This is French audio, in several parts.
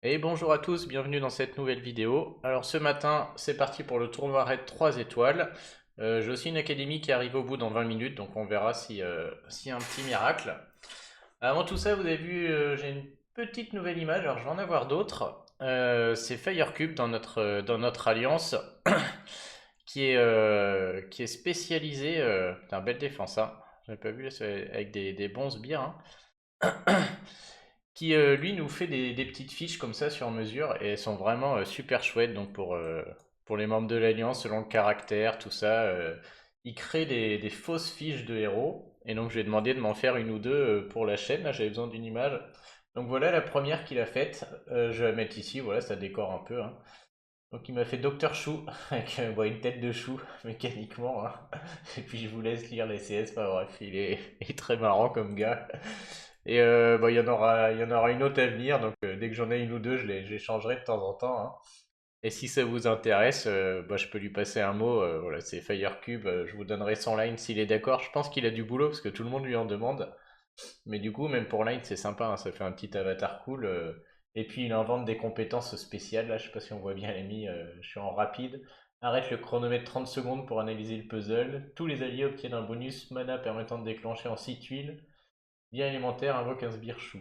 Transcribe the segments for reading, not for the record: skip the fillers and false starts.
Et bonjour à tous, bienvenue dans cette nouvelle vidéo. Alors ce matin, c'est parti pour le tournoi Raid 3 étoiles. J'ai aussi une académie qui arrive au bout dans 20 minutes, donc on verra s'il y a un petit miracle. Avant tout ça, vous avez vu, j'ai une petite nouvelle image, alors je vais en avoir d'autres. C'est Firecube dans notre alliance, qui est spécialisé... putain, belle défense, hein. J'avais pas vu, là, c'est avec des bons sbires, hein. Qui lui nous fait des petites fiches comme ça sur mesure et elles sont vraiment super chouettes donc pour les membres de l'Alliance selon le caractère, tout ça. Il crée des fausses fiches de héros et donc je lui ai demandé de m'en faire une ou deux pour la chaîne. Là j'avais besoin d'une image. Donc voilà la première qu'il a faite. Je vais la mettre ici, voilà ça décore un peu, hein. Donc il m'a fait Docteur Chou avec bon, une tête de chou mécaniquement, hein. Et puis je vous laisse lire les CS, enfin bref, il est très marrant comme gars. Et bah, il y en aura une autre à venir, donc dès que j'en ai une ou deux, je les changerai de temps en temps, hein. Et si ça vous intéresse, bah, je peux lui passer un mot. Voilà, c'est Firecube. Je vous donnerai son line s'il est d'accord. Je pense qu'il a du boulot parce que tout le monde lui en demande. Mais du coup, même pour line, c'est sympa, hein, ça fait un petit avatar cool. Et puis il invente des compétences spéciales. Là, je sais pas si on voit bien Amy. Je suis en rapide. Arrête le chronomètre 30 secondes pour analyser le puzzle. Tous les alliés obtiennent un bonus mana permettant de déclencher en 6 tuiles. Bien élémentaire, invoque un sbire chou.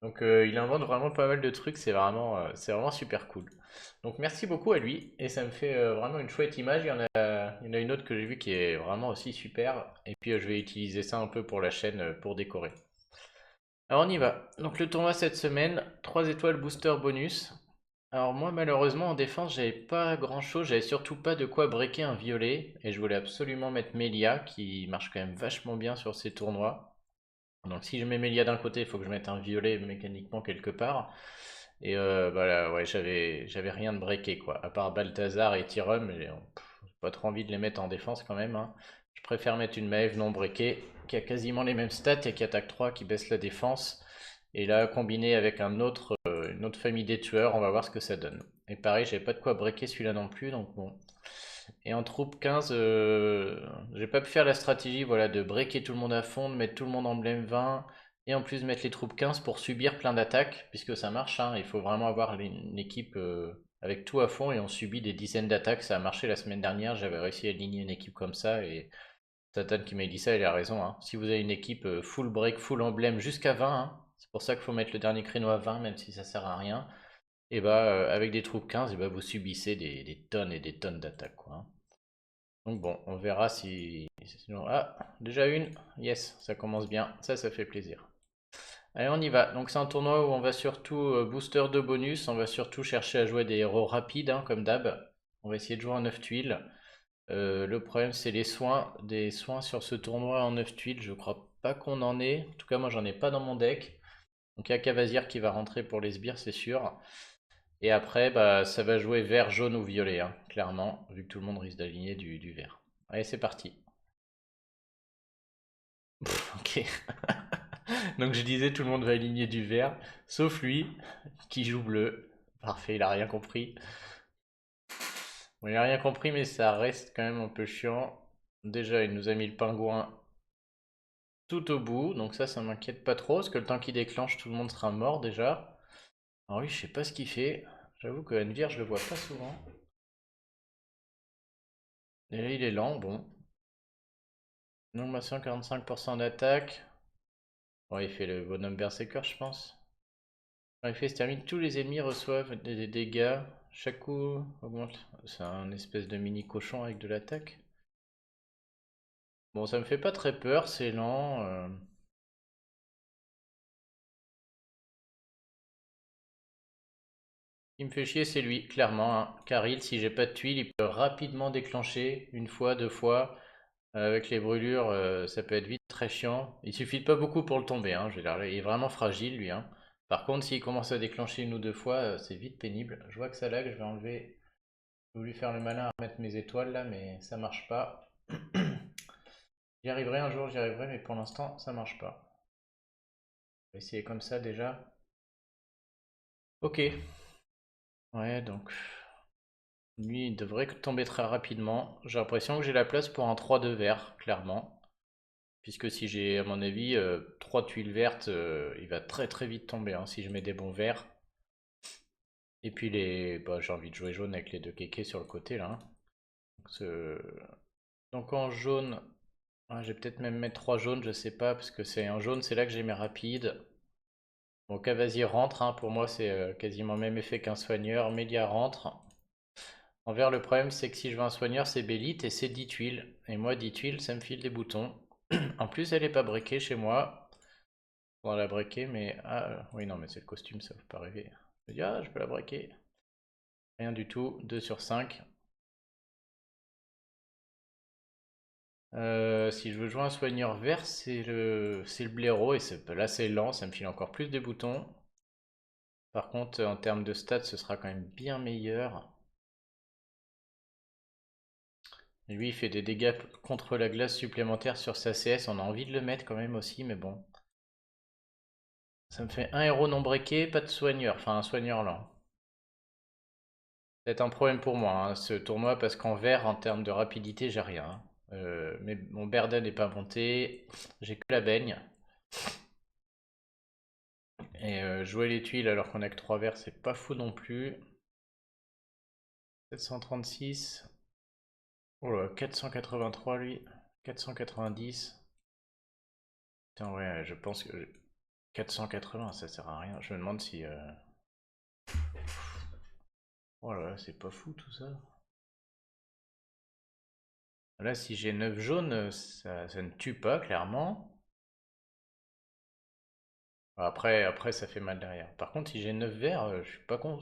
Donc il invente vraiment pas mal de trucs, c'est vraiment super cool. Donc merci beaucoup à lui, et ça me fait vraiment une chouette image. Il y en a une autre que j'ai vue qui est vraiment aussi super, et puis je vais utiliser ça un peu pour la chaîne pour décorer. Alors on y va. Donc le tournoi cette semaine, 3 étoiles booster bonus. Alors moi malheureusement en défense j'avais pas grand chose, j'avais surtout pas de quoi breaker un violet, et je voulais absolument mettre Melia qui marche quand même vachement bien sur ces tournois. Donc si je mets Melia d'un côté, il faut que je mette un violet mécaniquement quelque part. Et voilà, ouais, j'avais rien de breaké quoi. À part Balthazar et Tyrum, j'ai pas trop envie de les mettre en défense quand même, hein. Je préfère mettre une Maeve non breakée qui a quasiment les mêmes stats et qui attaque 3, qui baisse la défense. Et là, combiné avec une autre famille des tueurs, on va voir ce que ça donne. Et pareil, j'avais pas de quoi breaker celui-là non plus, donc bon. Et en troupe 15, j'ai pas pu faire la stratégie voilà, de breaker tout le monde à fond, de mettre tout le monde emblème 20, et en plus mettre les troupes 15 pour subir plein d'attaques, puisque ça marche, hein. Il faut vraiment avoir une équipe avec tout à fond, et on subit des dizaines d'attaques. Ça a marché la semaine dernière, j'avais réussi à aligner une équipe comme ça, et Satan qui m'a dit ça, il a raison, hein. Si vous avez une équipe full break, full emblème jusqu'à 20, hein, c'est pour ça qu'il faut mettre le dernier créneau à 20, même si ça sert à rien, et bah avec des troupes 15, et bah, vous subissez des tonnes et des tonnes d'attaques, quoi, hein. Donc bon, on verra si sinon... Ah, déjà une. Yes, ça commence bien. Ça fait plaisir. Allez, on y va. Donc c'est un tournoi où on va surtout booster de bonus. On va surtout chercher à jouer des héros rapides, hein, comme d'hab. On va essayer de jouer en 9 tuiles. Le problème, c'est les soins. Des soins sur ce tournoi en 9 tuiles, je crois pas qu'on en ait. En tout cas, moi, j'en ai pas dans mon deck. Donc il y a Cavazir qui va rentrer pour les sbires, c'est sûr. Et après, bah, ça va jouer vert, jaune ou violet, hein, clairement, vu que tout le monde risque d'aligner du vert. Allez, c'est parti. Ok. Donc je disais tout le monde va aligner du vert, sauf lui qui joue bleu. Parfait, il a rien compris. Bon, il a rien compris, mais ça reste quand même un peu chiant. Déjà, il nous a mis le pingouin tout au bout, donc ça m'inquiète pas trop, parce que le temps qu'il déclenche, tout le monde sera mort déjà. Alors lui, je sais pas ce qu'il fait. J'avoue que Envir, je le vois pas souvent. Et là, il est lent, bon. Nombre à 145% d'attaque. Bon, il fait le bonhomme berserker, je pense. Quand l'effet se termine, tous les ennemis reçoivent des dégâts. Chaque coup augmente. C'est un espèce de mini cochon avec de l'attaque. Bon, ça me fait pas très peur, c'est lent. Ce qui me fait chier, c'est lui, clairement, hein. Caril, si j'ai pas de tuile, il peut rapidement déclencher une fois, deux fois. Avec les brûlures, ça peut être vite très chiant. Il suffit de pas beaucoup pour le tomber, hein. Je veux dire, il est vraiment fragile, lui, hein. Par contre, s'il commence à déclencher une ou deux fois, c'est vite pénible. Je vois que ça lag, je vais enlever. J'ai voulu faire le malin à remettre mes étoiles là, mais ça marche pas. J'y arriverai un jour, j'y arriverai, mais pour l'instant, ça marche pas. On va essayer comme ça déjà. Ok. Ouais, donc lui, il devrait tomber très rapidement. J'ai l'impression que j'ai la place pour un 3-2 vert, clairement. Puisque si j'ai, à mon avis, 3 tuiles vertes, il va très très vite tomber, hein, si je mets des bons verts. Et puis les, bah, j'ai envie de jouer jaune avec les deux kékés sur le côté là, hein. Donc, donc en jaune, ah, je vais peut-être même mettre 3 jaunes, je sais pas, parce que c'est en jaune, c'est là que j'ai mes rapides. Donc ah, vas-y, rentre, hein, pour moi c'est quasiment le même effet qu'un soigneur. Média rentre. En vert, le problème c'est que si je veux un soigneur, c'est Bélite et c'est 10 tuiles. Et moi, 10 tuiles, ça me file des boutons. En plus, elle est pas briquée chez moi. On va la briquer, mais. Ah, oui, non, mais c'est le costume, ça faut pas rêver. Je me dis, ah, je peux la briquer. Rien du tout, 2 sur 5. Si je veux jouer un soigneur vert, c'est le blaireau, et là c'est lent, ça me file encore plus de boutons. Par contre, en termes de stats, ce sera quand même bien meilleur. Lui, il fait des dégâts contre la glace supplémentaires sur sa CS. On a envie de le mettre quand même aussi, mais bon. Ça me fait un héros non breaké, pas de soigneur. Enfin, un soigneur lent. C'est un problème pour moi, hein, ce tournoi, parce qu'en vert, en termes de rapidité, j'ai rien, hein. Mais mon Berda n'est pas monté. J'ai que la baigne. Et jouer les tuiles alors qu'on a que 3 verts, c'est pas fou non plus. 736. Oh là, 483 lui. 490. Putain, ouais, je pense que 480, ça sert à rien. Je me demande si. Oh là là, c'est pas fou tout ça. Là, si j'ai 9 jaunes, ça ne tue pas, clairement. Après, ça fait mal derrière. Par contre, si j'ai 9 verts, je suis pas con.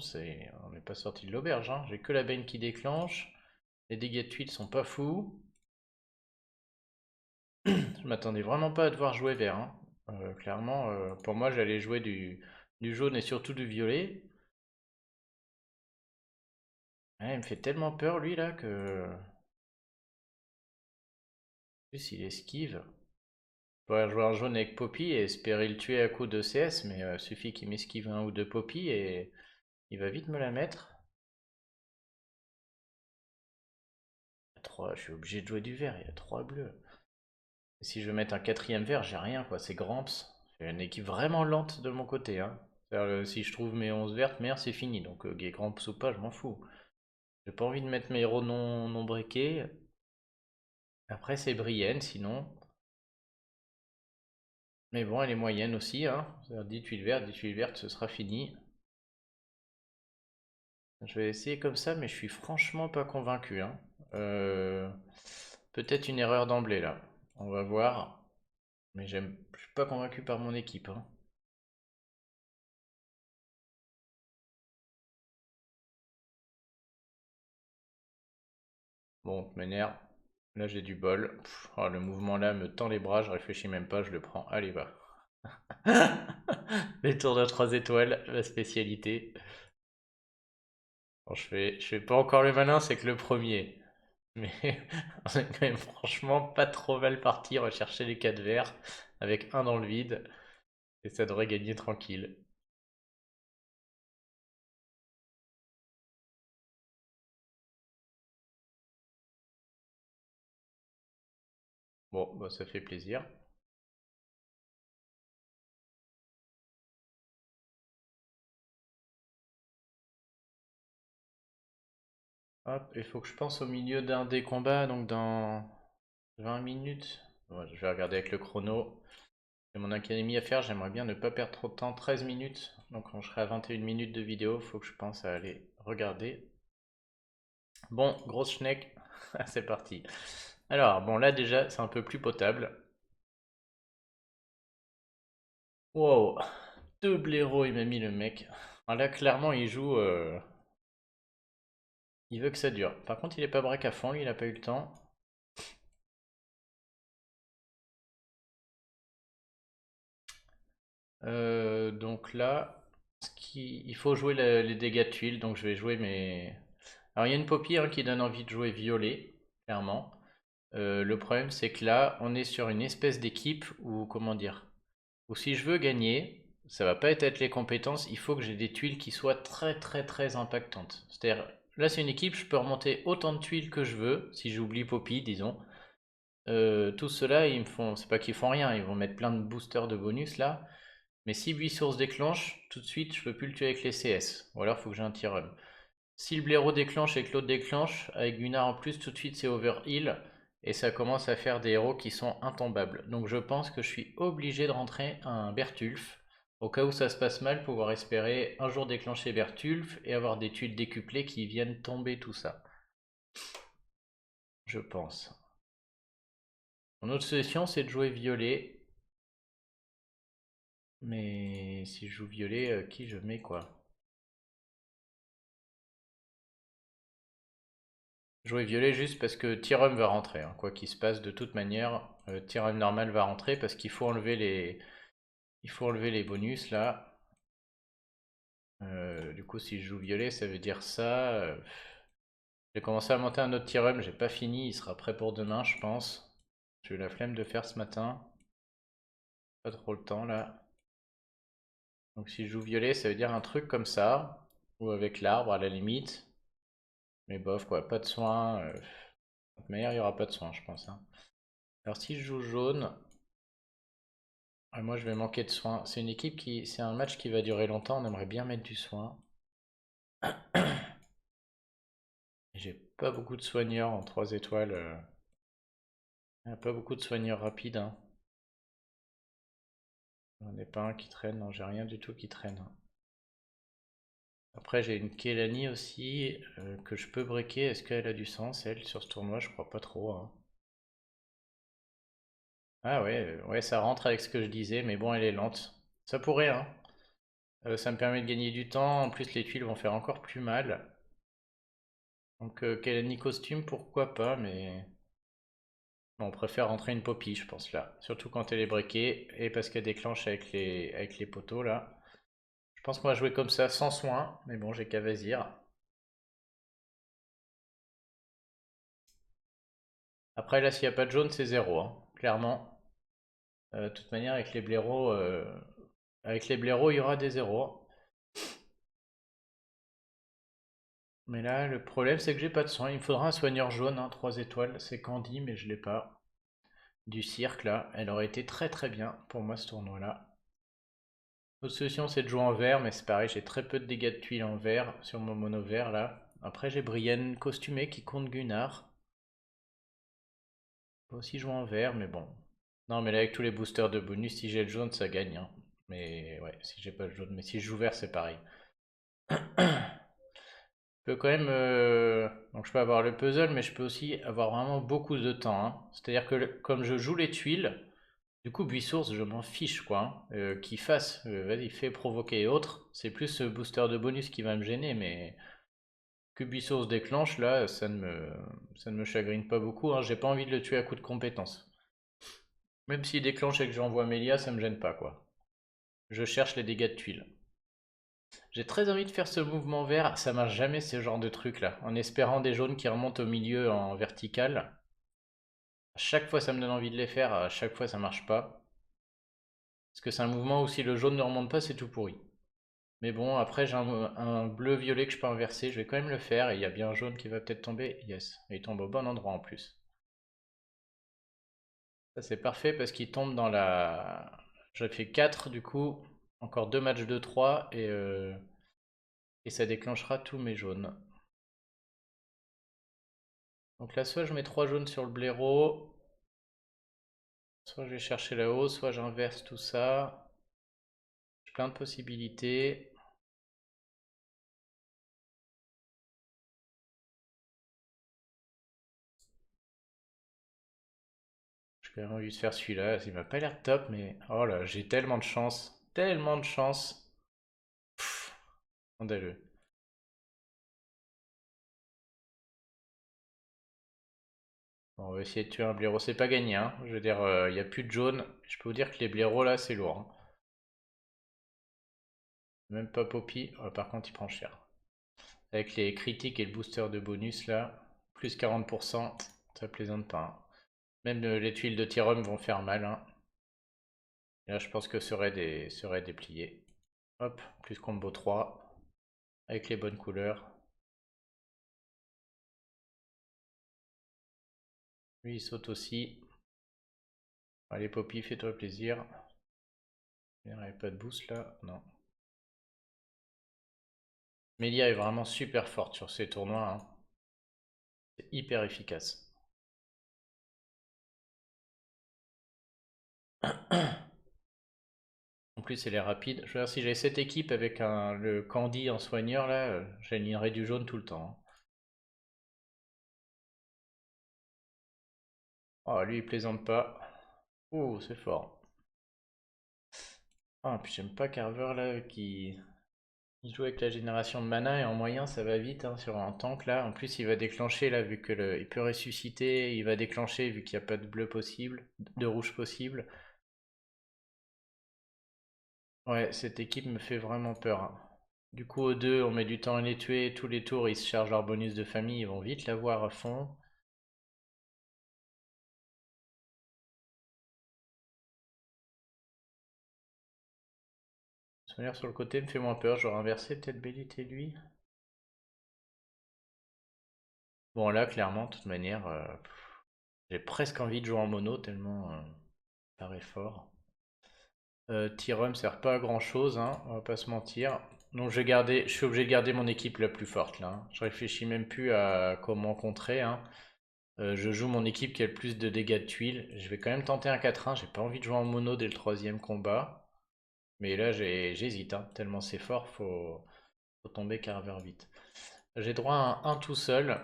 On n'est pas sorti de l'auberge, hein. J'ai que la baigne qui déclenche. Les dégâts de tuiles sont pas fous. Je m'attendais vraiment pas à devoir jouer vert, hein. Clairement, pour moi, j'allais jouer du jaune et surtout du violet. Ouais, il me fait tellement peur, lui, là, que. En plus, il esquive. Je pourrais jouer un jaune avec Poppy et espérer le tuer à coup de CS, mais suffit qu'il m'esquive un ou deux Poppy et il va vite me la mettre. 3, je suis obligé de jouer du vert, il y a 3 bleus. Et si je veux mettre un quatrième vert, j'ai rien, quoi, c'est Gramps. C'est une équipe vraiment lente de mon côté, hein. Si je trouve mes 11 vertes, merde, c'est fini. Donc, Gramps ou pas, je m'en fous. J'ai pas envie de mettre mes héros non briqués. Après, c'est Brienne, sinon. Mais bon, elle est moyenne aussi, hein. 10 tuiles vertes, 10 tuiles vertes, ce sera fini. Je vais essayer comme ça, mais je suis franchement pas convaincu, hein. Euh, Peut-être une erreur d'emblée, là. On va voir. Mais je suis pas convaincu par mon équipe, hein. Bon, de manière, là j'ai du bol. Oh, le mouvement là me tend les bras, je réfléchis même pas, je le prends. Allez, va. Les tours de 3 étoiles, la spécialité. Bon, je fais pas encore le malin, c'est que le premier. Mais on est quand même franchement pas trop mal parti, rechercher les 4 verts avec un dans le vide. Et ça devrait gagner tranquille. Bon, bah, ça fait plaisir. Hop, il faut que je pense au milieu d'un des combats, donc dans 20 minutes. Ouais, je vais regarder avec le chrono. J'ai mon académie à faire, j'aimerais bien ne pas perdre trop de temps. 13 minutes, donc quand je serai à 21 minutes de vidéo, il faut que je pense à aller regarder. Bon, grosse schneck, c'est parti. Alors, bon là déjà, c'est un peu plus potable. Wow, deux blaireaux il m'a mis le mec. Alors là, clairement, il joue... il veut que ça dure. Par contre, il est pas break à fond, lui, il a pas eu le temps. Donc là, il faut jouer les dégâts de tuiles, donc je vais jouer mes... Alors il y a une Poppy, hein, qui donne envie de jouer violet, clairement. Le problème c'est que là, on est sur une espèce d'équipe où, comment dire, où si je veux gagner, ça va pas être les compétences, il faut que j'ai des tuiles qui soient très très très impactantes. C'est-à-dire, là c'est une équipe, je peux remonter autant de tuiles que je veux, si j'oublie Poppy, disons. Tout cela, ils me font, c'est pas qu'ils font rien, ils vont mettre plein de boosters de bonus là. Mais si Buissource déclenche, tout de suite, je peux plus le tuer avec les CS. Ou alors, il faut que j'ai un T-Run. Si le blaireau déclenche et que l'autre déclenche, avec Gunnar en plus, tout de suite c'est overheal. Et ça commence à faire des héros qui sont intombables. Donc je pense que je suis obligé de rentrer un Bertulf. Au cas où ça se passe mal, pouvoir espérer un jour déclencher Bertulf et avoir des tuiles décuplées qui viennent tomber tout ça. Je pense. Mon autre solution c'est de jouer violet. Mais si je joue violet, qui je mets quoi? Jouer violet juste parce que Tyrum va rentrer, hein. Quoi qu'il se passe, de toute manière, Tyrum normal va rentrer parce qu'il faut enlever les bonus là. Du coup, si je joue violet, ça veut dire ça. J'ai commencé à monter un autre Tyrum, j'ai pas fini, il sera prêt pour demain, je pense. J'ai eu la flemme de faire ce matin. Pas trop le temps là. Donc si je joue violet, ça veut dire un truc comme ça. Ou avec l'arbre à la limite. Mais bof quoi, pas de soin. De toute manière, il y aura pas de soin, je pense, hein. Alors si je joue jaune, moi je vais manquer de soin. C'est une équipe qui. C'est un match qui va durer longtemps, on aimerait bien mettre du soin. J'ai pas beaucoup de soigneurs en 3 étoiles. Pas beaucoup de soigneurs rapides, hein. J'en ai pas un qui traîne, non, j'ai rien du tout qui traîne. Après j'ai une Kelani aussi que je peux breaker. Est-ce qu'elle a du sens, elle, sur ce tournoi? Je crois pas trop, hein. Ah ouais, ouais, ça rentre avec ce que je disais, mais bon, elle est lente. Ça pourrait, hein. Ça me permet de gagner du temps. En plus, les tuiles vont faire encore plus mal. Donc, Kelani costume, pourquoi pas, mais bon, on préfère rentrer une Poppy, je pense, là. Surtout quand elle est breakée et parce qu'elle déclenche avec les poteaux, là. Je pense qu'on va jouer comme ça, sans soin, mais bon, j'ai qu'à Vazir. Après, là, s'il n'y a pas de jaune, c'est zéro, hein, clairement. De toute manière, avec les blaireaux, il y aura des zéros. Mais là, le problème, c'est que j'ai pas de soin. Il me faudra un soigneur jaune, hein, 3 étoiles. C'est Candy, mais je l'ai pas. Du cirque, là. Elle aurait été très très bien pour moi, ce tournoi-là. L'autre solution, c'est de jouer en vert, mais c'est pareil, j'ai très peu de dégâts de tuiles en vert sur mon mono vert, là. Après, j'ai Brienne costumé qui compte Gunnar. Peut aussi jouer en vert, mais bon. Non, mais là, avec tous les boosters de bonus, si j'ai le jaune, ça gagne, hein. Mais ouais, si j'ai pas le jaune. Mais si je joue vert, c'est pareil. Je peux quand même. Donc, je peux avoir le puzzle, mais je peux aussi avoir vraiment beaucoup de temps, hein. C'est-à-dire que comme je joue les tuiles, du coup, Buissource, je m'en fiche, quoi, hein. Qu'il fasse, vas-y, fais provoquer et autres. C'est plus ce booster de bonus qui va me gêner, mais que Buissource déclenche, là, ça ne me chagrine pas beaucoup, hein. J'ai pas envie de le tuer à coup de compétence. Même s'il déclenche et que j'envoie Mélia, ça me gêne pas, quoi. Je cherche les dégâts de tuiles. J'ai très envie de faire ce mouvement vert, ça marche jamais ce genre de truc là, en espérant des jaunes qui remontent au milieu en vertical. À chaque fois ça me donne envie de les faire, à chaque fois ça marche pas. Parce que c'est un mouvement où si le jaune ne remonte pas, c'est tout pourri. Mais bon, après j'ai un bleu-violet que je peux inverser, je vais quand même le faire, et il y a bien un jaune qui va peut-être tomber. Yes, et il tombe au bon endroit en plus. Ça c'est parfait parce qu'il tombe dans la... J'ai fait 4 du coup, encore 2 matchs de 3 et ça déclenchera tous mes jaunes. Donc là, soit je mets 3 jaunes sur le blaireau, soit je vais chercher là-haut, soit j'inverse tout ça. J'ai plein de possibilités. J'ai quand même envie de faire celui-là. Il m'a pas l'air top, mais oh là, j'ai tellement de chance. Tellement de chance. Pff, scandaleux. Bon, on va essayer de tuer un blaireau. C'est pas gagné, hein. Je veux dire, il n'y a plus de jaune. Je peux vous dire que les blaireaux là, c'est lourd, hein. Même pas Poppy. Par contre, il prend cher. Avec les critiques et le booster de bonus là, plus 40%, ça plaisante pas, hein. Même les tuiles de Tyrum vont faire mal, hein. Et là, je pense que serait déplié. Hop, plus combo 3, avec les bonnes couleurs. Lui, il saute aussi. Allez, Poppy, fais-toi plaisir. Il n'y avait pas de boost là, non. Melia est vraiment super forte sur ces tournois, hein. C'est hyper efficace. En plus, elle est rapide. Je veux dire, si j'avais cette équipe avec le Candy en soigneur, là, j'alignerais du jaune tout le temps, hein. Oh, lui, il plaisante pas. Oh, c'est fort. Ah, puis j'aime pas Carver, là, qui il joue avec la génération de mana, et en moyen, ça va vite, hein, sur un tank, là. En plus, il va déclencher, là, vu que il peut ressusciter, il va déclencher, vu qu'il n'y a pas de bleu possible, de rouge possible. Ouais, cette équipe me fait vraiment peur, hein. Du coup, aux deux, on met du temps à les tuer. Tous les tours, ils se chargent leur bonus de famille. Ils vont vite l'avoir à fond. Solaire sur le côté me fait moins peur. J'aurais inversé peut-être Bélite et lui. Bon, là, clairement, de toute manière, j'ai presque envie de jouer en mono tellement ça paraît fort. Tyrum sert pas à grand chose, hein, on va pas se mentir. Donc je suis obligé de garder mon équipe la plus forte là, hein. Je réfléchis même plus à comment contrer, hein. Je joue mon équipe qui a le plus de dégâts de tuiles. Je vais quand même tenter un 4-1. J'ai pas envie de jouer en mono dès le troisième combat. Mais là, j'hésite, hein, tellement c'est fort, faut tomber Carver vite. J'ai droit à un tout seul.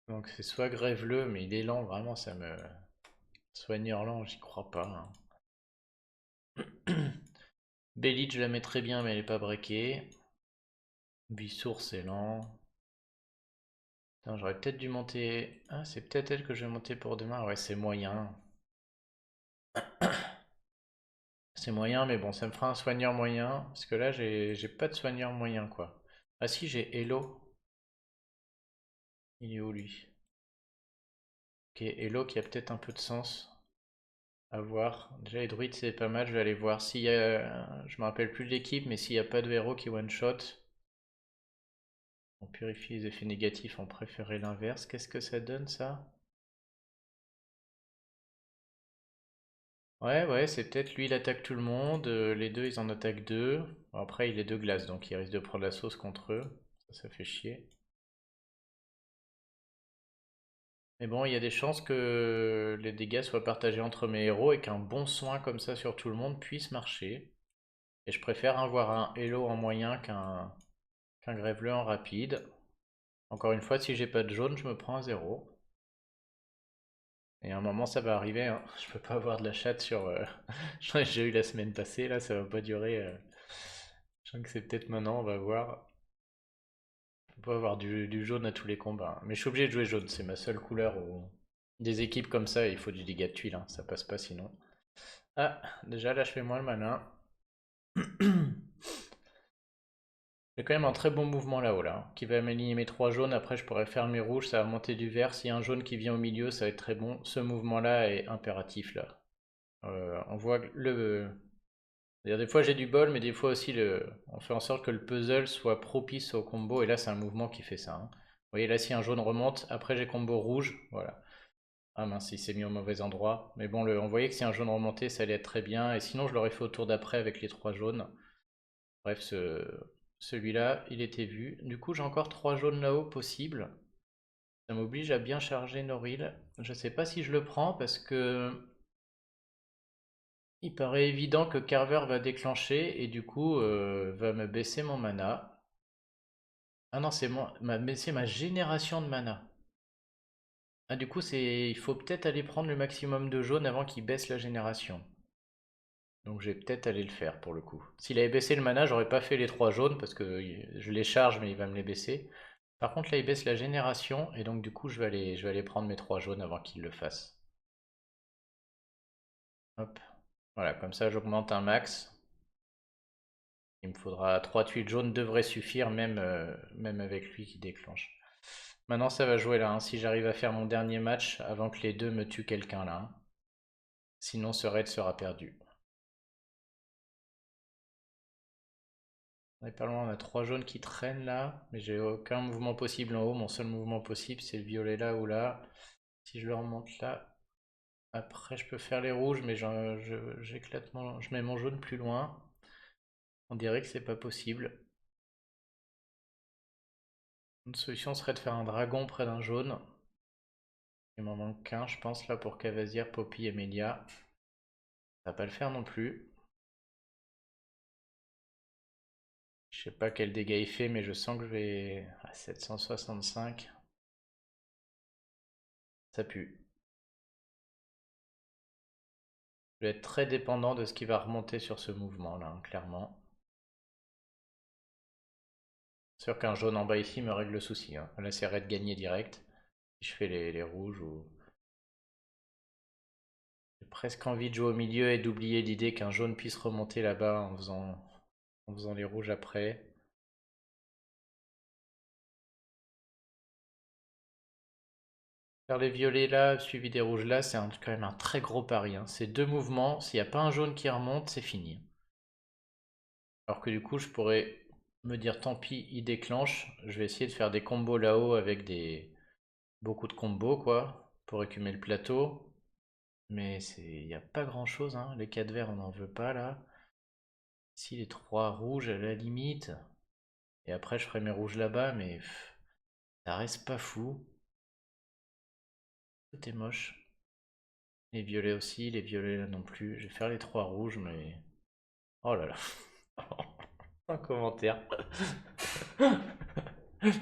Donc c'est soit Grève-le, mais il est lent, vraiment, ça me... Soigneur lent, j'y crois pas, hein. Bellite, je la mets très bien, mais elle est pas breakée. Bissour, c'est lent. Putain, j'aurais peut-être dû monter... Ah, c'est peut-être elle que je vais monter pour demain. Ouais, c'est moyen. C'est moyen, mais bon, ça me fera un soigneur moyen. Parce que là, j'ai pas de soigneur moyen, quoi. Ah si, j'ai Hello. Il est où, lui? Ok, Hello qui a peut-être un peu de sens. À voir. Déjà, les druides, c'est pas mal. Je vais aller voir s'il y a... Je me rappelle plus de l'équipe, mais s'il n'y a pas de héros qui one-shot. On purifie les effets négatifs, on préférait l'inverse. Qu'est-ce que ça donne, ça? Ouais, ouais, c'est peut-être lui, il attaque tout le monde. Les deux, ils en attaquent deux. Bon, après, il est de glace, donc il risque de prendre la sauce contre eux. Ça fait chier. Mais bon, il y a des chances que les dégâts soient partagés entre mes héros et qu'un bon soin comme ça sur tout le monde puisse marcher. Et je préfère avoir un Hello en moyen qu'un Grève-le en rapide. Encore une fois, si j'ai pas de jaune, je me prends un zéro. Et à un moment, ça va arriver, hein. Je peux pas avoir de la chatte sur... J'en ai déjà eu la semaine passée, là, ça va pas durer. Je sens que c'est peut-être maintenant, on va voir. On peut avoir du jaune à tous les combats, hein. Mais je suis obligé de jouer jaune, c'est ma seule couleur. Des équipes comme ça, il faut du dégât de tuiles, hein. Ça passe pas sinon. Ah, déjà là, je fais moins le malin. J'ai quand même un très bon mouvement là-haut, là, hein, qui va m'aligner mes trois jaunes. Après, je pourrais faire mes rouges, ça va monter du vert. S'il y a un jaune qui vient au milieu, ça va être très bon. Ce mouvement-là est impératif là. On voit le. C'est-à-dire, des fois j'ai du bol, mais des fois aussi on fait en sorte que le puzzle soit propice au combo. Et là, c'est un mouvement qui fait ça, hein. Vous voyez, là, si un jaune remonte, après j'ai combo rouge. Voilà. Ah mince, il s'est mis au mauvais endroit. Mais bon, on voyait que si un jaune remontait, ça allait être très bien. Et sinon, je l'aurais fait au tour d'après avec les trois jaunes. Bref, celui-là, il était vu. Du coup, j'ai encore trois jaunes là-haut possibles. Ça m'oblige à bien charger Noril. Je sais pas si je le prends parce que il paraît évident que Carver va déclencher et du coup va me baisser mon mana. Ah non, c'est moi, baisser ma génération de mana. Ah du coup, il faut peut-être aller prendre le maximum de jaune avant qu'il baisse la génération. Donc je vais peut-être aller le faire pour le coup. S'il avait baissé le mana, j'aurais pas fait les trois jaunes parce que je les charge mais il va me les baisser. Par contre là il baisse la génération et donc du coup je vais aller prendre mes trois jaunes avant qu'il le fasse. Hop. Voilà, comme ça j'augmente un max. Il me faudra 3 tuiles jaunes devrait suffire même, même avec lui qui déclenche. Maintenant ça va jouer là, hein, si j'arrive à faire mon dernier match avant que les deux me tuent quelqu'un là, hein. Sinon ce raid sera perdu. On est pas loin, on a trois jaunes qui traînent là, mais j'ai aucun mouvement possible en haut. Mon seul mouvement possible c'est le violet là ou là. Si je le remonte là, Après, je peux faire les rouges, mais j'éclate je mets mon jaune plus loin. On dirait que c'est pas possible. Une solution serait de faire un dragon près d'un jaune. Il m'en manque qu'un, je pense, là, pour Cavasier, Poppy et Melia. Ça va pas le faire non plus. Je sais pas quel dégât il fait, mais je sens que je vais à 765. Ça pue. Je vais être très dépendant de ce qui va remonter sur ce mouvement-là, hein, clairement. Sûr qu'un jaune en bas ici me règle le souci, hein. Là, c'est de gagner direct. Si je fais les rouges ou... J'ai presque envie de jouer au milieu et d'oublier l'idée qu'un jaune puisse remonter là-bas en faisant les rouges après. Faire les violets là, suivi des rouges là, c'est quand même un très gros pari, hein. C'est deux mouvements, s'il n'y a pas un jaune qui remonte, c'est fini. Alors que du coup, je pourrais me dire tant pis, il déclenche. Je vais essayer de faire des combos là-haut avec beaucoup de combos quoi, pour écumer le plateau. Mais il n'y a pas grand-chose, hein. Les 4 verts, on n'en veut pas là. Si les 3 rouges à la limite. Et après, je ferai mes rouges là-bas, mais ça reste pas fou. Tout est moche. Les violets aussi, les violets là non plus. Je vais faire les 3 rouges, mais... Oh là là. Un commentaire.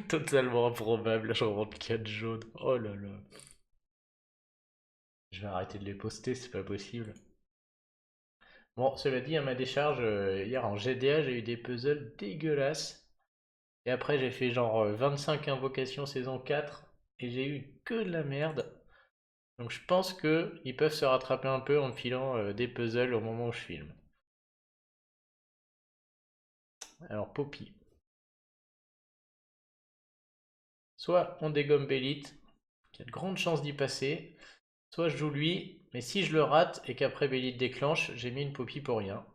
Totalement improbable, je rentre 4 jaunes. Oh là là. Je vais arrêter de les poster, c'est pas possible. Bon, cela dit, à ma décharge, hier en GDA, j'ai eu des puzzles dégueulasses. Et après, j'ai fait genre 25 invocations saison 4 et j'ai eu que de la merde. Donc je pense que ils peuvent se rattraper un peu en me filant des puzzles au moment où je filme. Alors Poppy. Soit on dégomme Bélite, qui a de grandes chances d'y passer, soit je joue lui, mais si je le rate et qu'après Bélite déclenche, j'ai mis une Poppy pour rien.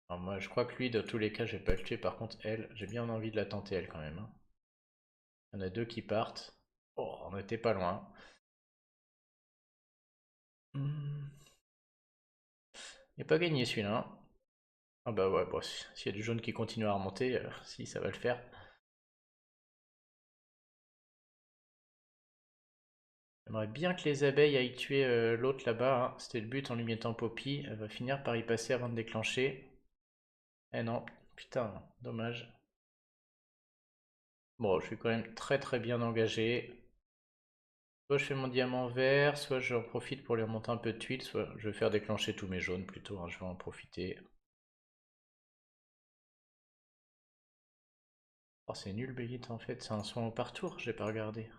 Alors moi je crois que lui, dans tous les cas, je vais pas le tuer. Par contre, elle, j'ai bien envie de la tenter elle quand même, hein. Il y en a deux qui partent. Oh, on était pas loin. Hmm. Il n'est pas gagné celui-là, hein. Ah bah ouais, bon, s'il y a du jaune qui continue à remonter, si ça va le faire. J'aimerais bien que les abeilles aillent tuer l'autre là-bas, hein. C'était le but en lui mettant Poppy. Elle va finir par y passer avant de déclencher. Eh non, putain, dommage. Bon, je suis quand même très très bien engagé. Soit je fais mon diamant vert, soit j'en profite pour lui remonter un peu de tuiles, soit je vais faire déclencher tous mes jaunes plutôt, hein, je vais en profiter. Oh, c'est nul Bélite en fait, c'est un soin par tour, j'ai pas regardé.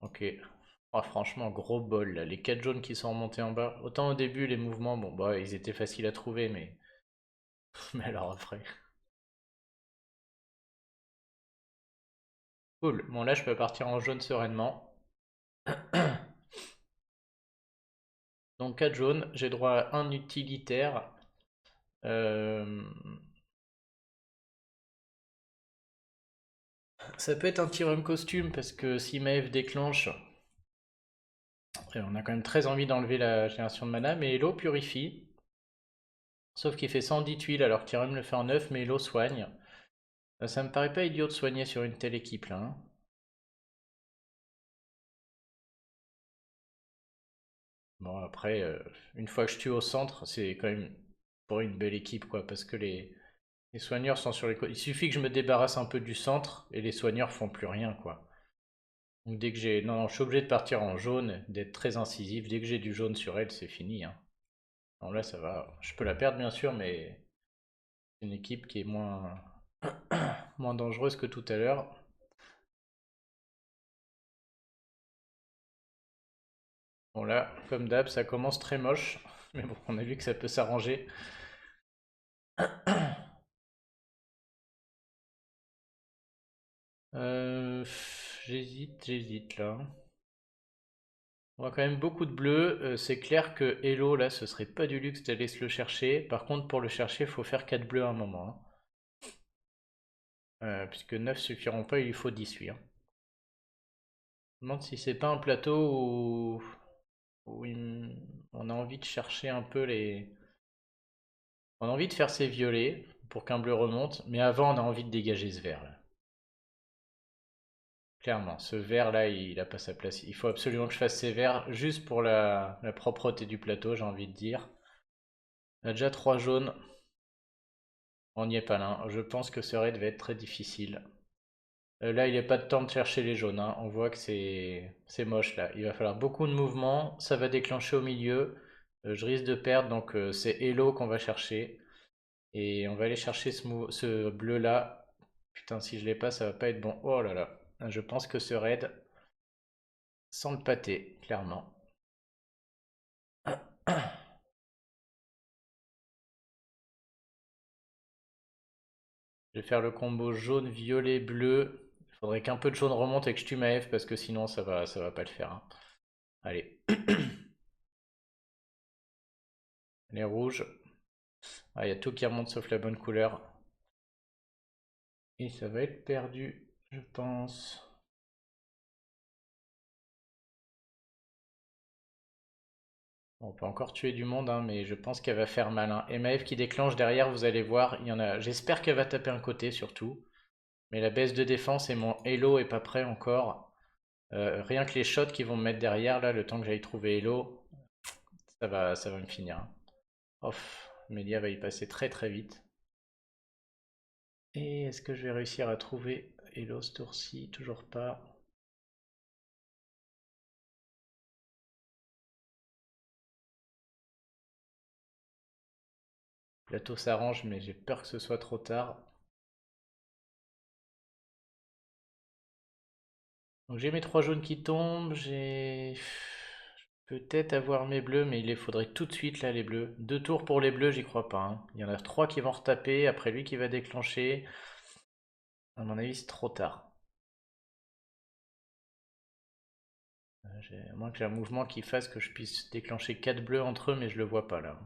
Ok. Oh, franchement, gros bol là. Les 4 jaunes qui sont remontés en bas. Autant au début, les mouvements, bon, bah, ils étaient faciles à trouver, mais. Mais alors après. Cool. Bon, là, je peux partir en jaune sereinement. Donc, 4 jaunes. J'ai droit à un utilitaire. Euh, Ça peut être un Tyrum costume parce que si Maeve déclenche, on a quand même très envie d'enlever la génération de mana, mais Elo purifie. Sauf qu'il fait 110 tuiles alors que Tyrum le fait en 9, mais Elo soigne. Ça me paraît pas idiot de soigner sur une telle équipe là, hein. Bon, après, une fois que je tue au centre, c'est quand même pour une belle équipe, quoi, parce que les soigneurs sont sur les côtés. Il suffit que je me débarrasse un peu du centre et les soigneurs font plus rien, quoi. Donc dès que j'ai... Non, non, je suis obligé de partir en jaune, d'être très incisif. Dès que j'ai du jaune sur elle, c'est fini, hein. Non, là, ça va. Je peux la perdre, bien sûr, mais c'est une équipe qui est moins dangereuse que tout à l'heure. Bon, là, comme d'hab, ça commence très moche. Mais bon, on a vu que ça peut s'arranger. J'hésite là. On voit quand même beaucoup de bleu. C'est clair que Hello, là, ce serait pas du luxe d'aller se le chercher. Par contre, pour le chercher, il faut faire 4 bleus à un moment, hein. puisque 9 suffiront pas, il lui faut 18. Hein. Je me demande si c'est pas un plateau où on a envie de chercher un peu les... On a envie de faire ces violets pour qu'un bleu remonte, mais avant on a envie de dégager ce vert là. Clairement, ce vert là il a pas sa place. Il faut absolument que je fasse ces verts juste pour la propreté du plateau, j'ai envie de dire. On a déjà 3 jaunes, on n'y est pas là. Je pense que ce raid va être très difficile. Là il n'y a pas de temps de chercher les jaunes, hein. On voit que c'est moche là. Il va falloir beaucoup de mouvements, ça va déclencher au milieu. Je risque de perdre, donc c'est Hello qu'on va chercher. Et on va aller chercher ce bleu là. Putain, si je l'ai pas, ça va pas être bon. Oh là là. Je pense que ce raid, sans le pâté, clairement. Je vais faire le combo jaune, violet, bleu. Il faudrait qu'un peu de jaune remonte et que je tue ma F parce que sinon ça va pas le faire. Hein. Allez. Les rouges. Ah, il y a tout qui remonte sauf la bonne couleur. Et ça va être perdu, je pense. Bon, on peut encore tuer du monde, hein, mais je pense qu'elle va faire mal. Hein. Et ma F qui déclenche derrière, vous allez voir, il y en a. J'espère qu'elle va taper un côté surtout. Mais la baisse de défense et mon Hello est pas prêt encore. Rien que les shots qui vont me mettre derrière, là, le temps que j'aille trouver Hello, ça va me finir. Hein. Off, Melia va y passer très très vite. Et est-ce que je vais réussir à trouver Hello ce tour-ci? Toujours pas. Le plateau s'arrange, mais j'ai peur que ce soit trop tard. Donc j'ai mes 3 jaunes qui tombent, j'ai peut-être avoir mes bleus, mais il les faudrait tout de suite là les bleus. 2 tours pour les bleus, j'y crois pas. Hein. Il y en a 3 qui vont retaper, après lui qui va déclencher. À mon avis c'est trop tard. À moins que j'ai un mouvement qui fasse que je puisse déclencher 4 bleus entre eux, mais je le vois pas là.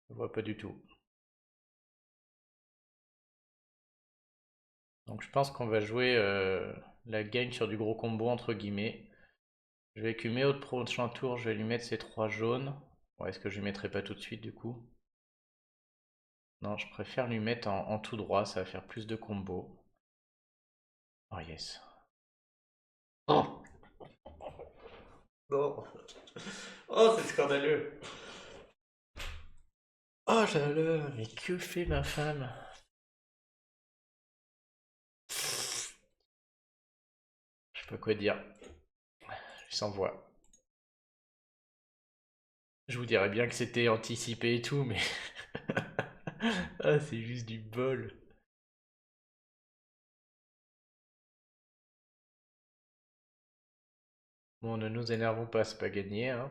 Je le vois pas du tout. Donc je pense qu'on va jouer la gagne sur du gros combo entre guillemets. Je vais écumer au prochain tour, je vais lui mettre ces 3 jaunes. Bon, est-ce que je lui mettrai pas tout de suite du coup? Non, je préfère lui mettre en tout droit, ça va faire plus de combos. Oh yes. Oh non. Oh, c'est scandaleux. Oh là là, mais que fait ma femme? Je sais pas quoi dire. Je sans voix. Je vous dirais bien que c'était anticipé et tout, mais... ah, c'est juste du bol. Bon, ne nous énervons pas, c'est pas gagné, hein.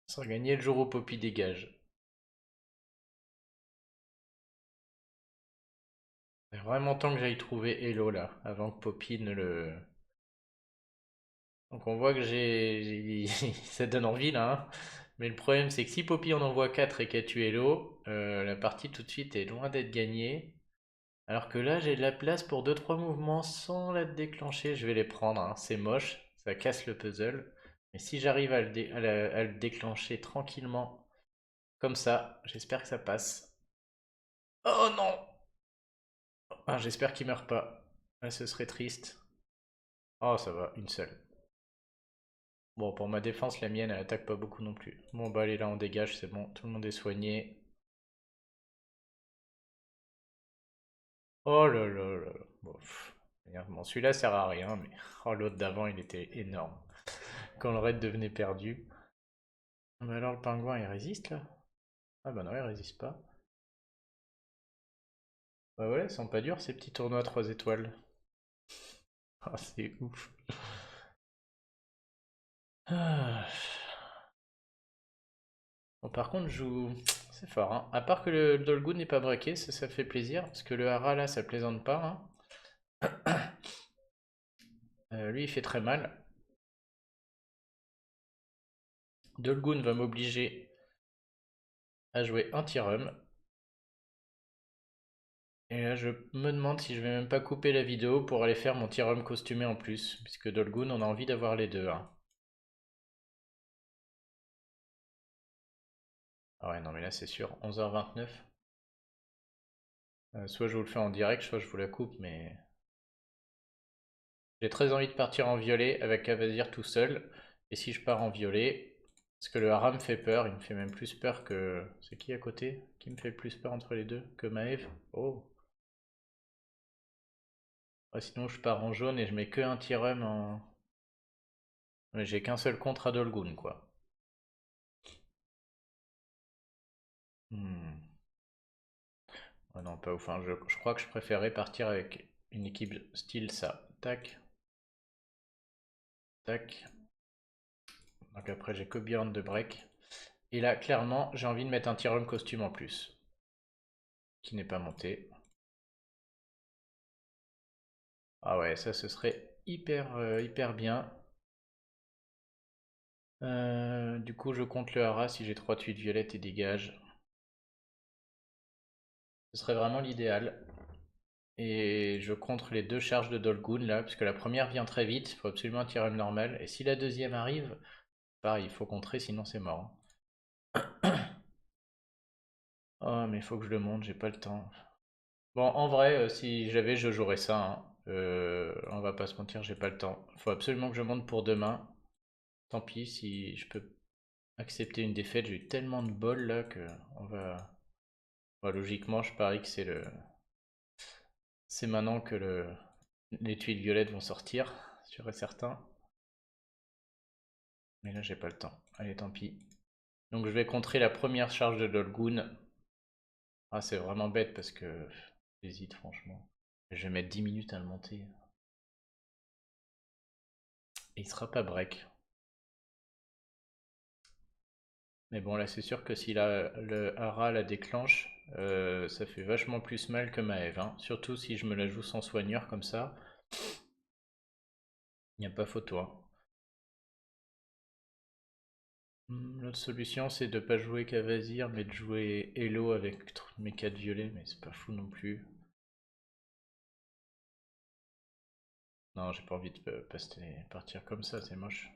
Ça sera gagné le jour où Poppy dégage. C'est vraiment temps que j'aille trouver Hello là, avant que Poppy ne le... Donc on voit que ça donne envie là, hein. Mais le problème c'est que si Poppy en envoie 4 et qu'elle tue Hello, la partie tout de suite est loin d'être gagnée. Alors que là j'ai de la place pour deux trois mouvements sans la déclencher, je vais les prendre, hein. C'est moche, ça casse le puzzle. Mais si j'arrive à le déclencher tranquillement, comme ça, j'espère que ça passe. Oh non! Ah, j'espère qu'il meurt pas. Ah, ce serait triste. Oh ça va, une seule. Bon, pour ma défense, la mienne, elle attaque pas beaucoup non plus. Bon, bah allez, là, on dégage, c'est bon. Tout le monde est soigné. Oh là là là. Bon, bon, celui-là sert à rien, mais oh, l'autre d'avant, il était énorme. Quand le raid devenait perdu. Mais alors, le pingouin, il résiste, là? Ah bah non, il résiste pas. Bah ouais, ils sont pas durs, ces petits tournois 3 étoiles. Ah, c'est ouf. Ah. Bon, par contre, je joue... C'est fort, hein. À part que le Dolgoon n'est pas braqué, ça fait plaisir, parce que le Hara, là, ça plaisante pas, hein. Lui, il fait très mal. Dolgoon va m'obliger à jouer un Tyrum. Et là, je me demande si je vais même pas couper la vidéo pour aller faire mon Tyrum costumé en plus, puisque Dolgun, on a envie d'avoir les deux, hein. Ah ouais, non mais là c'est sûr, 11h29. Soit je vous le fais en direct, soit je vous la coupe, mais... J'ai très envie de partir en violet avec Avazir tout seul. Et si je pars en violet, parce que le Hara me fait peur, il me fait même plus peur que... C'est qui à côté qui me fait le plus peur entre les deux? Que Maeve? Oh. Ouais, sinon je pars en jaune et je mets que un Tyrum en... Mais j'ai qu'un seul contre à Dolgun, quoi. Hmm. Ouais, non, pas ouf, hein. Je crois que je préférerais partir avec une équipe style ça. Tac, tac. Donc après j'ai que Bjorn de break. Et là, clairement, j'ai envie de mettre un Tyrum costume en plus, qui n'est pas monté. Ah ouais, ça ce serait hyper bien. Du coup, je compte le hara si j'ai 3 tuiles violettes et dégage. Ce serait vraiment l'idéal. Et je contre les deux charges de Dolgun là, parce que la première vient très vite, il faut absolument un Tyrum normal. Et si la deuxième arrive, pareil, il faut contrer, sinon c'est mort, hein. Oh, mais il faut que je le monte, j'ai pas le temps. Bon, en vrai, si j'avais, je jouerais ça, hein. On va pas se mentir, j'ai pas le temps. Faut absolument que je monte pour demain. Tant pis si je peux accepter une défaite. J'ai eu tellement de bol là que on va. Bah, logiquement, je parie que c'est maintenant que les tuiles violettes vont sortir, sûr et certain. Mais là, j'ai pas le temps. Allez, tant pis. Donc, je vais contrer la première charge de Dolgun. Ah, c'est vraiment bête parce que j'hésite franchement. Je vais mettre 10 minutes à le monter. Et il sera pas break. Mais bon, là, c'est sûr que si le hara la déclenche, ça fait vachement plus mal que Maeve, hein. Surtout si je me la joue sans soigneur comme ça. Il n'y a pas photo, hein. L'autre solution, c'est de pas jouer Cavazir, mais de jouer Elo avec mes 4 violets, mais c'est pas fou non plus. Non, j'ai pas envie de partir comme ça, c'est moche.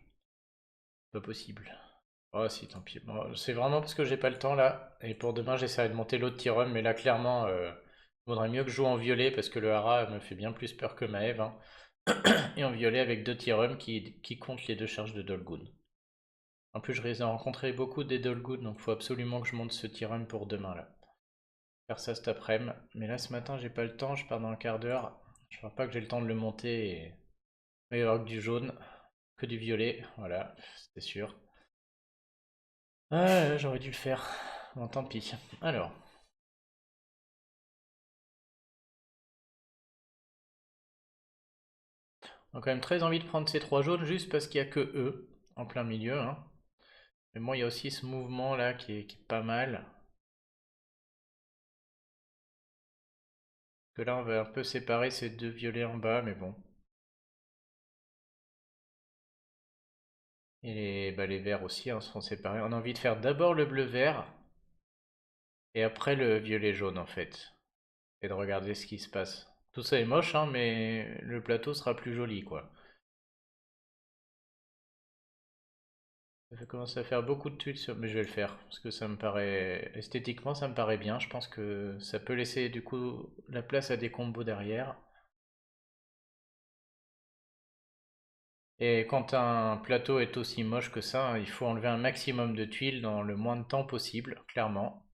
Pas possible. Oh si, tant pis. Bon, c'est vraiment parce que j'ai pas le temps là. Et pour demain, j'essaierai de monter l'autre Tyrum, mais là, clairement, il vaudrait mieux que je joue en violet parce que le hara me fait bien plus peur que Maeve, hein. Et en violet avec deux Tyrum qui comptent les deux charges de Dolgun. En plus, je risque de rencontrer beaucoup des Dolgun, donc il faut absolument que je monte ce Tyrum pour demain là. Faire ça cet après-midi. Mais là, ce matin, j'ai pas le temps, je pars dans un quart d'heure. Je crois pas que j'ai le temps de le monter et... Il va y avoir que du jaune, que du violet, voilà, c'est sûr. Ah, j'aurais dû le faire. Bon, tant pis. Alors, on a quand même très envie de prendre ces trois jaunes juste parce qu'il n'y a que eux en plein milieu, hein. Mais moi, il y a aussi ce mouvement là qui est pas mal. Que là, on va un peu séparer ces deux violets en bas, mais bon. Et les verts aussi, hein, seront séparés. On a envie de faire d'abord le bleu-vert et après le violet-jaune en fait. Et de regarder ce qui se passe. Tout ça est moche, hein, mais le plateau sera plus joli, quoi. Ça fait commencer à faire beaucoup de tuiles sur... Mais je vais le faire, parce que ça me paraît... Esthétiquement, ça me paraît bien. Je pense que ça peut laisser, du coup, la place à des combos derrière. Et quand un plateau est aussi moche que ça, il faut enlever un maximum de tuiles dans le moins de temps possible, clairement.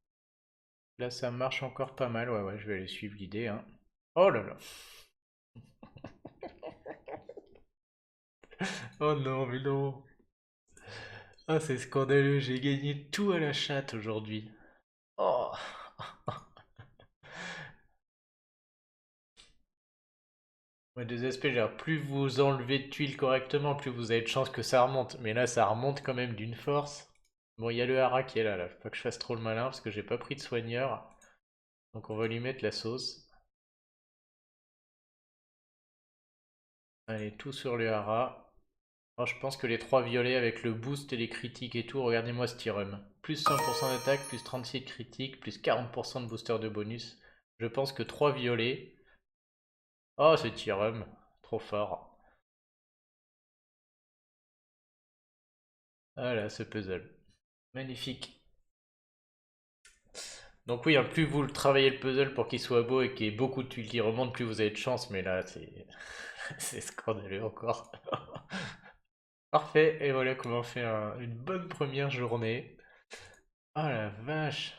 Là, ça marche encore pas mal. Ouais, ouais, je vais aller suivre l'idée, hein. Oh là là. Oh non, mais non. Ah, c'est scandaleux, j'ai gagné tout à la chatte aujourd'hui. Oh. Ouais, des aspects, genre, plus vous enlevez de tuiles correctement, plus vous avez de chances que ça remonte. Mais là, ça remonte quand même d'une force. Bon, il y a le hara qui est là. Faut pas que je fasse trop le malin parce que j'ai pas pris de soigneur. Donc on va lui mettre la sauce. Allez, tout sur le hara. Alors, je pense que les 3 violets avec le boost et les critiques et tout, regardez-moi ce Tyrum. Plus 100% d'attaque, plus 36 de critique, plus 40% de booster de bonus. Je pense que 3 violets. Oh, c'est Tyrum. Trop fort. Voilà, ce puzzle. Magnifique. Donc oui, hein, plus vous le travaillez le puzzle pour qu'il soit beau et qu'il y ait beaucoup de tuiles qui remontent, plus vous avez de chance. Mais là, c'est c'est scandaleux encore. Parfait, et voilà comment on fait une bonne première journée. Oh la vache.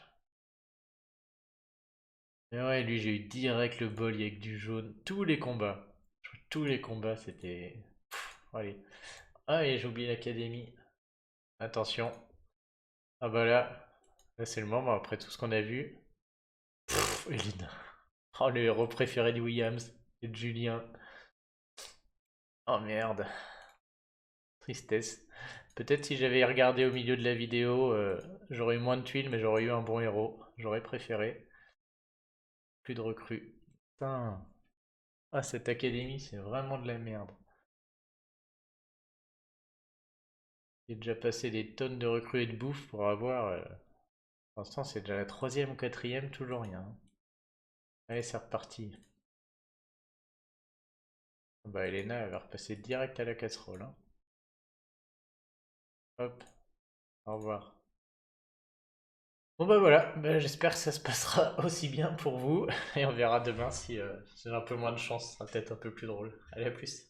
Et ouais, lui, j'ai eu direct le bol avec du jaune. Tous les combats. Tous les combats, c'était... Allez. Ah, et j'ai oublié l'académie. Attention. Ah bah là c'est le moment après tout ce qu'on a vu. Eline. Oh, le héros préféré de Williams et de Julien. Oh merde. Tristesse. Peut-être si j'avais regardé au milieu de la vidéo, j'aurais eu moins de tuiles, mais j'aurais eu un bon héros. J'aurais préféré. Plus de recrues. Putain. Ah, cette académie, c'est vraiment de la merde. J'ai déjà passé des tonnes de recrues et de bouffe pour avoir. Pour l'instant, c'est déjà la troisième ou quatrième, toujours rien. Allez, c'est reparti. Bah, Elena, elle va repasser direct à la casserole, hein. Hop, au revoir. Bon bah voilà, bah, j'espère que ça se passera aussi bien pour vous et on verra demain si j'ai un peu moins de chance, ça sera peut-être un peu plus drôle. Allez, à plus.